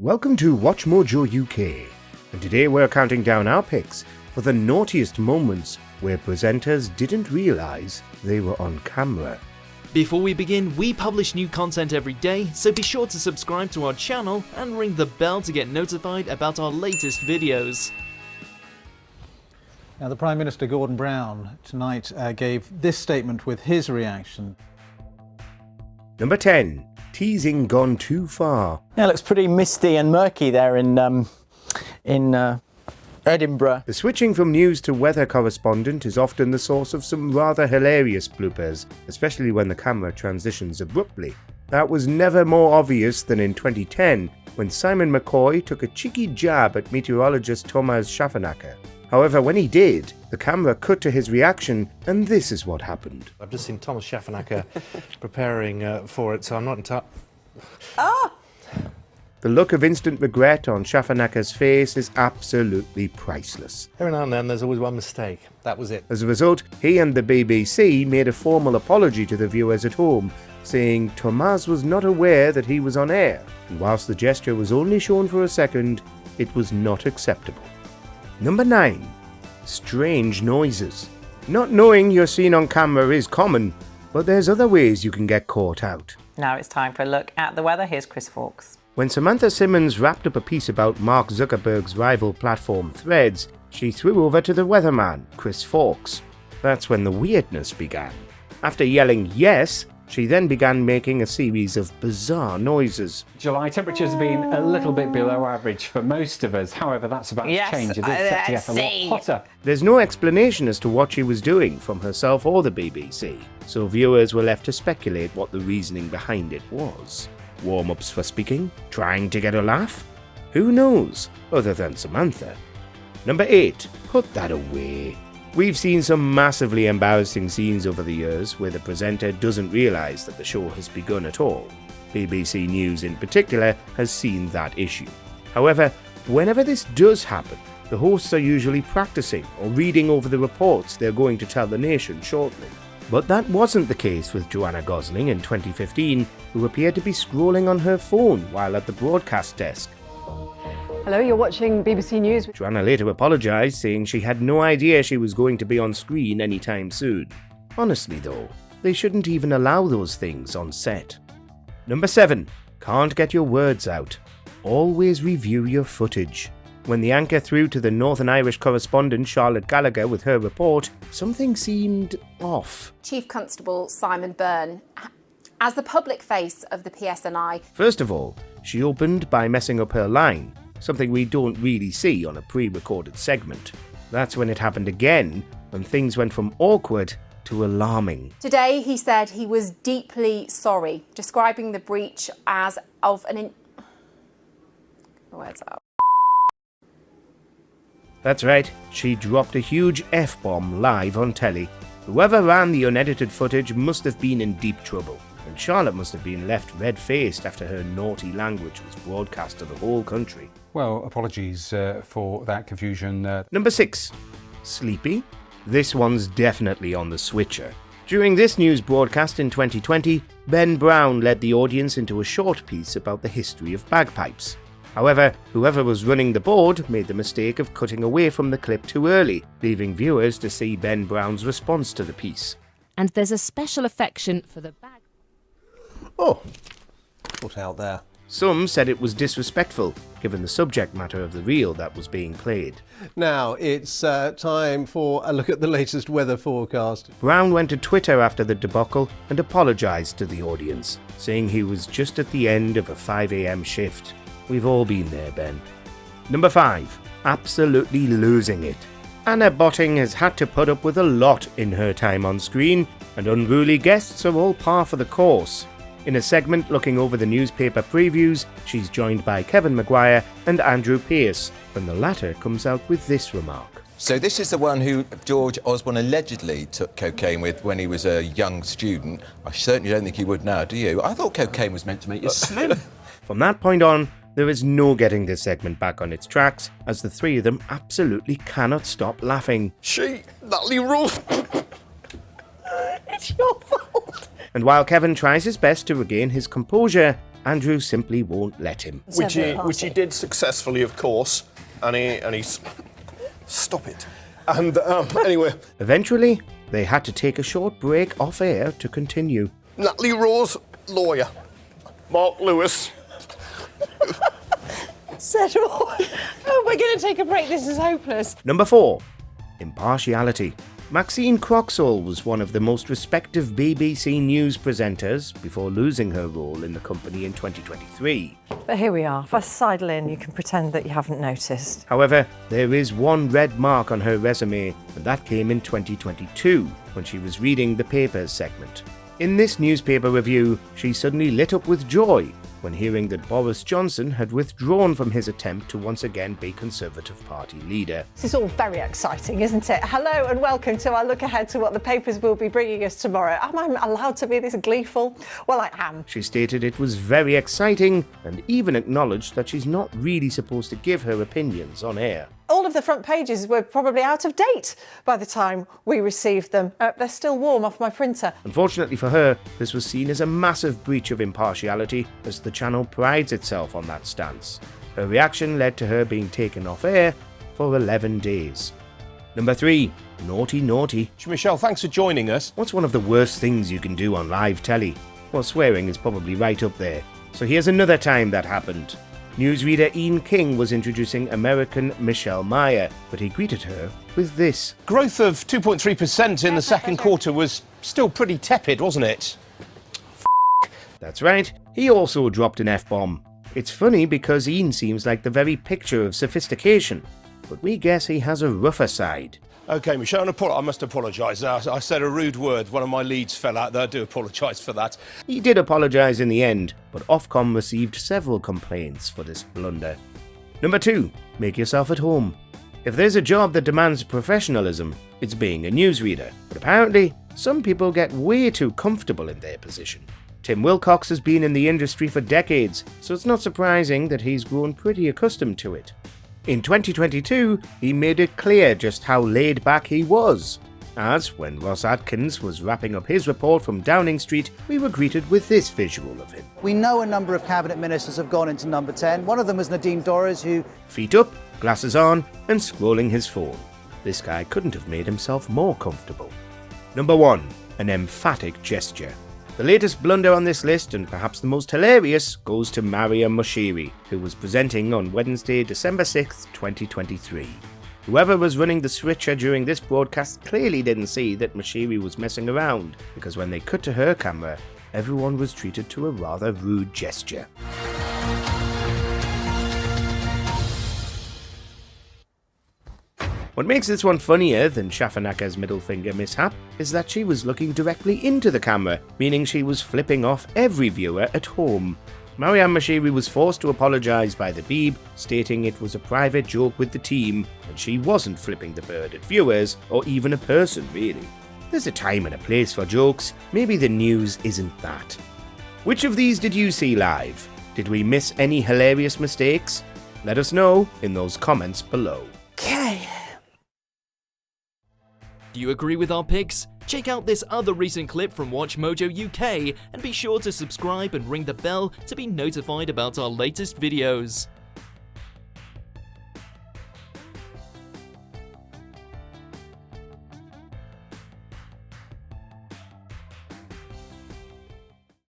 Welcome to WatchMojoUK, and today we're counting down our picks for the naughtiest moments where presenters didn't realise they were on camera. Before we begin, we publish new content every day, so be sure to subscribe to our channel and ring the bell to get notified about our latest videos. Now, the Prime Minister Gordon Brown tonight gave this statement with his reaction. Number 10. Teasing gone too far. Yeah, it looks pretty misty and murky there in Edinburgh. The switching from news to weather correspondent is often the source of some rather hilarious bloopers, especially when the camera transitions abruptly. That was never more obvious than in 2010, when Simon McCoy took a cheeky jab at meteorologist Thomas Schaffernacker. However, when he did, the camera cut to his reaction, and this is what happened. I've just seen Thomas Schaffernacker preparing for it, so I'm not entirely... The look of instant regret on Schaffernacker's face is absolutely priceless. Every now and then there's always one mistake. That was it. As a result, he and the BBC made a formal apology to the viewers at home, saying Thomas was not aware that he was on air, and whilst the gesture was only shown for a second, it was not acceptable. Number 9. Strange noises. Not knowing you're seen on camera is common, but there's other ways you can get caught out. Now it's time for a look at the weather. Here's Chris Fawkes. When Samantha Simmons wrapped up a piece about Mark Zuckerberg's rival platform Threads, she threw over to the weatherman, Chris Fawkes. That's when the weirdness began. After yelling yes, she then began making a series of bizarre noises. July temperatures have been a little bit below average for most of us. However, that's about to change. It is set to get a lot hotter. There's no explanation as to what she was doing from herself or the BBC, so viewers were left to speculate what the reasoning behind it was. Warm-ups for speaking? Trying to get a laugh? Who knows, other than Samantha. Number 8. Put that away. We've seen some massively embarrassing scenes over the years where the presenter doesn't realise that the show has begun at all. BBC News in particular has seen that issue. However, whenever this does happen, the hosts are usually practicing or reading over the reports they're going to tell the nation shortly. But that wasn't the case with Joanna Gosling in 2015, who appeared to be scrolling on her phone while at the broadcast desk. Hello, you're watching BBC News. Joanna later apologised, saying she had no idea she was going to be on screen anytime soon. Honestly though, they shouldn't even allow those things on set. Number 7. Can't get your words out. Always review your footage. When the anchor threw to the Northern Irish correspondent Charlotte Gallagher with her report, something seemed off. Chief Constable Simon Byrne, as the public face of the PSNI. First of all, she opened by messing up her line, something we don't really see on a pre-recorded segment. That's when it happened again, when things went from awkward to alarming. Today he said he was deeply sorry, describing the breach as of an Words out. That's right, she dropped a huge F-bomb live on telly. Whoever ran the unedited footage must have been in deep trouble, and Charlotte must have been left red-faced after her naughty language was broadcast to the whole country. Well, apologies for that confusion. Number 6. Sleepy? This one's definitely on the switcher. During this news broadcast in 2020, Ben Brown led the audience into a short piece about the history of bagpipes. However, whoever was running the board made the mistake of cutting away from the clip too early, leaving viewers to see Ben Brown's response to the piece. And there's a special affection for the bag. Oh, put out there. Some said it was disrespectful, given the subject matter of the reel that was being played. Now it's time for a look at the latest weather forecast. Brown went to Twitter after the debacle and apologised to the audience, saying he was just at the end of a 5 a.m. shift. We've all been there, Ben. Number 5. Absolutely losing it. Anna Botting has had to put up with a lot in her time on screen, and unruly guests are all par for the course. In a segment looking over the newspaper previews, she's joined by Kevin Maguire and Andrew Pearce, when the latter comes out with this remark. So this is the one who George Osborne allegedly took cocaine with when he was a young student. I certainly don't think he would now, do you? I thought cocaine was meant to make you slim. From that point on, there is no getting this segment back on its tracks, as the three of them absolutely cannot stop laughing. Natalie Rolfe. It's your fault. And while Kevin tries his best to regain his composure, Andrew simply won't let him. Which he did successfully, of course, and he's... Stop it. And anyway... Eventually, they had to take a short break off air to continue. Natalie Rowe's lawyer, Mark Lewis. Oh, we're going to take a break. This is hopeless. Number 4. Impartiality. Maxine Croxall was one of the most respected BBC News presenters before losing her role in the company in 2023. But here we are. If I sidle in, you can pretend that you haven't noticed. However, there is one red mark on her resume, and that came in 2022, when she was reading the papers segment. In this newspaper review, she suddenly lit up with joy when hearing that Boris Johnson had withdrawn from his attempt to once again be Conservative Party leader. This is all very exciting, isn't it? Hello and welcome to our look ahead to what the papers will be bringing us tomorrow. Am I allowed to be this gleeful? Well, I am. She stated it was very exciting and even acknowledged that she's not really supposed to give her opinions on air. All of the front pages were probably out of date by the time we received them. They're still warm off my printer. Unfortunately for her, this was seen as a massive breach of impartiality, as the channel prides itself on that stance. Her reaction led to her being taken off air for 11 days. Number 3. Naughty naughty. Michelle, thanks for joining us. What's one of the worst things you can do on live telly? Well, swearing is probably right up there. So here's another time that happened. Newsreader Ian King was introducing American Michelle Meyer, but he greeted her with this. Growth of 2.3% in the second quarter was still pretty tepid, wasn't it? That's right, he also dropped an F-bomb. It's funny because Ian seems like the very picture of sophistication, but we guess he has a rougher side. OK, Michelle, I must apologise. I said a rude word. One of my leads fell out there. I do apologise for that. He did apologise in the end, but Ofcom received several complaints for this blunder. Number 2. Make yourself at home. If there's a job that demands professionalism, it's being a newsreader. But apparently, some people get way too comfortable in their position. Tim Wilcox has been in the industry for decades, so it's not surprising that he's grown pretty accustomed to it. In 2022, he made it clear just how laid back he was, as when Ross Atkins was wrapping up his report from Downing Street, we were greeted with this visual of him. We know a number of cabinet ministers have gone into number 10. One of them was Nadine Dorries, who... Feet up, glasses on, and scrolling his phone. This guy couldn't have made himself more comfortable. Number 1. An emphatic gesture. The latest blunder on this list, and perhaps the most hilarious, goes to Mariam Moshiri, who was presenting on Wednesday, December 6th, 2023. Whoever was running the switcher during this broadcast clearly didn't see that Moshiri was messing around, because when they cut to her camera, everyone was treated to a rather rude gesture. What makes this one funnier than Shafanaka's middle finger mishap is that she was looking directly into the camera, meaning she was flipping off every viewer at home. Mariam Moshiri was forced to apologise by the Beeb, stating it was a private joke with the team and she wasn't flipping the bird at viewers, or even a person really. There's a time and a place for jokes, maybe the news isn't that. Which of these did you see live? Did we miss any hilarious mistakes? Let us know in those comments below. Okay. Do you agree with our picks? Check out this other recent clip from WatchMojoUK and be sure to subscribe and ring the bell to be notified about our latest videos.